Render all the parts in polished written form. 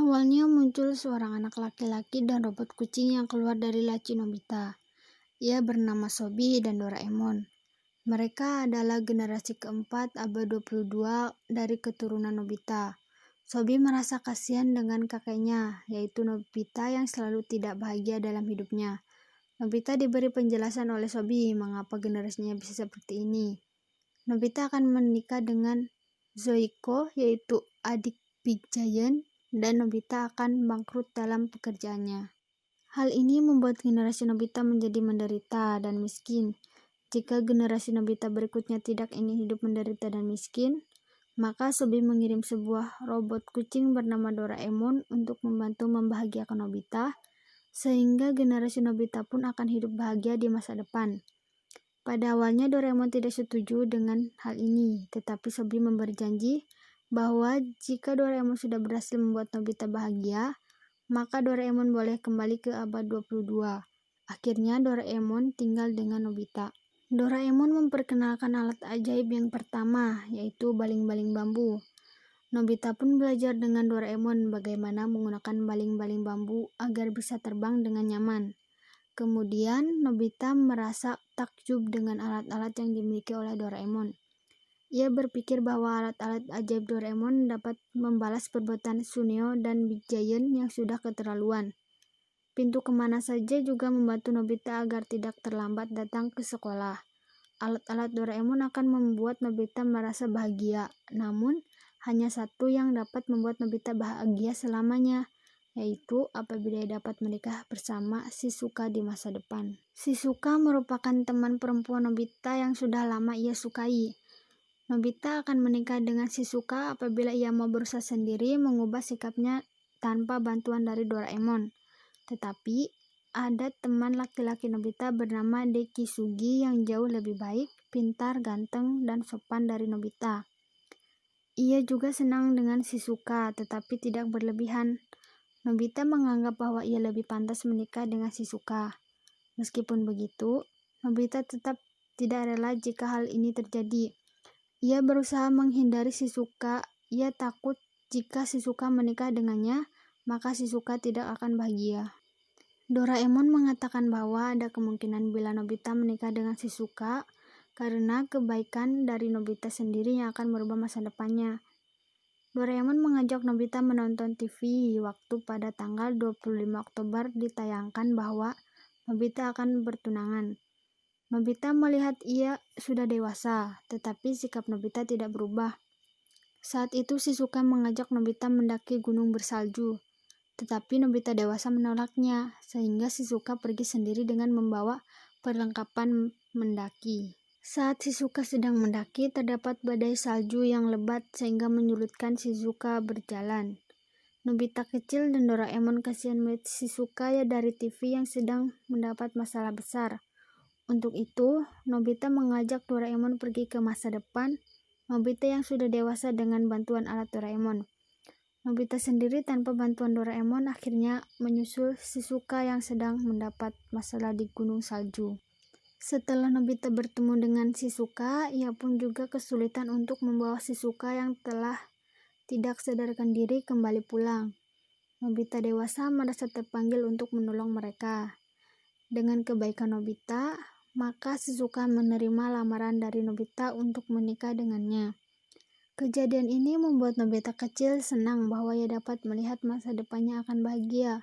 Awalnya muncul seorang anak laki-laki dan robot kucing yang keluar dari laci Nobita. Ia bernama Sobi dan Doraemon. Mereka adalah generasi keempat abad 22 dari keturunan Nobita. Sobi merasa kasihan dengan kakeknya, yaitu Nobita yang selalu tidak bahagia dalam hidupnya. Nobita diberi penjelasan oleh Sobi mengapa generasinya bisa seperti ini. Nobita akan menikah dengan Zoiko, yaitu adik Big Giant, dan Nobita akan bangkrut dalam pekerjaannya. Hal ini membuat generasi Nobita menjadi menderita dan miskin. Jika generasi Nobita berikutnya tidak ingin hidup menderita dan miskin, maka Sobi mengirim sebuah robot kucing bernama Doraemon untuk membantu membahagiakan Nobita, sehingga generasi Nobita pun akan hidup bahagia di masa depan. Pada awalnya Doraemon tidak setuju dengan hal ini, tetapi Sobi memberi janji bahwa jika Doraemon sudah berhasil membuat Nobita bahagia, maka Doraemon boleh kembali ke abad 22. Akhirnya Doraemon tinggal dengan Nobita. Doraemon memperkenalkan alat ajaib yang pertama, yaitu baling-baling bambu. Nobita pun belajar dengan Doraemon bagaimana menggunakan baling-baling bambu agar bisa terbang dengan nyaman. Kemudian Nobita merasa takjub dengan alat-alat yang dimiliki oleh Doraemon. Ia berpikir bahwa alat-alat ajaib Doraemon dapat membalas perbuatan Suneo dan Big Giant yang sudah keterlaluan. Pintu kemana saja juga membantu Nobita agar tidak terlambat datang ke sekolah. Alat-alat Doraemon akan membuat Nobita merasa bahagia, namun hanya satu yang dapat membuat Nobita bahagia selamanya, yaitu apabila ia dapat menikah bersama Shizuka di masa depan. Shizuka merupakan teman perempuan Nobita yang sudah lama ia sukai. Nobita akan menikah dengan Shizuka apabila ia mau berusaha sendiri mengubah sikapnya tanpa bantuan dari Doraemon. Tetapi, ada teman laki-laki Nobita bernama Dekisugi yang jauh lebih baik, pintar, ganteng, dan sopan dari Nobita. Ia juga senang dengan Shizuka, tetapi tidak berlebihan. Nobita menganggap bahwa ia lebih pantas menikah dengan Shizuka. Meskipun begitu, Nobita tetap tidak rela jika hal ini terjadi. Ia berusaha menghindari Shizuka. Ia takut jika Shizuka menikah dengannya, maka Shizuka tidak akan bahagia. Doraemon mengatakan bahwa ada kemungkinan bila Nobita menikah dengan Shizuka karena kebaikan dari Nobita sendiri yang akan merubah masa depannya. Doraemon mengajak Nobita menonton TV waktu pada tanggal 25 Oktober ditayangkan bahwa Nobita akan bertunangan. Nobita melihat ia sudah dewasa, tetapi sikap Nobita tidak berubah. Saat itu Shizuka mengajak Nobita mendaki gunung bersalju, tetapi Nobita dewasa menolaknya, sehingga Shizuka pergi sendiri dengan membawa perlengkapan mendaki. Saat Shizuka sedang mendaki, terdapat badai salju yang lebat sehingga menyulitkan Shizuka berjalan. Nobita kecil dan Doraemon kasihan melihat Shizuka dari TV yang sedang mendapat masalah besar. Untuk itu, Nobita mengajak Doraemon pergi ke masa depan. Nobita yang sudah dewasa dengan bantuan alat Doraemon. Nobita sendiri tanpa bantuan Doraemon akhirnya menyusul Shizuka yang sedang mendapat masalah di gunung salju. Setelah Nobita bertemu dengan Shizuka, ia pun juga kesulitan untuk membawa Shizuka yang telah tidak sadarkan diri kembali pulang. Nobita dewasa merasa terpanggil untuk menolong mereka. Dengan kebaikan Nobita, maka Shizuka menerima lamaran dari Nobita untuk menikah dengannya. Kejadian ini membuat Nobita kecil senang bahwa ia dapat melihat masa depannya akan bahagia.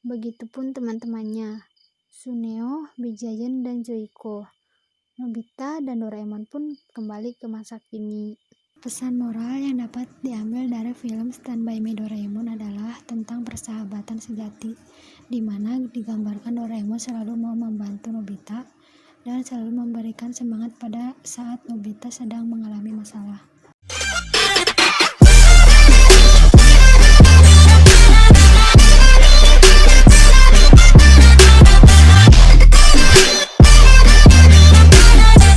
Begitupun teman-temannya, Suneo, Big Giant, dan Zoiko. Nobita dan Doraemon pun kembali ke masa kini. Pesan moral yang dapat diambil dari film Stand By Me Doraemon adalah tentang persahabatan sejati, di mana digambarkan Doraemon selalu mau membantu Nobita dan selalu memberikan semangat pada saat Nobita sedang mengalami masalah.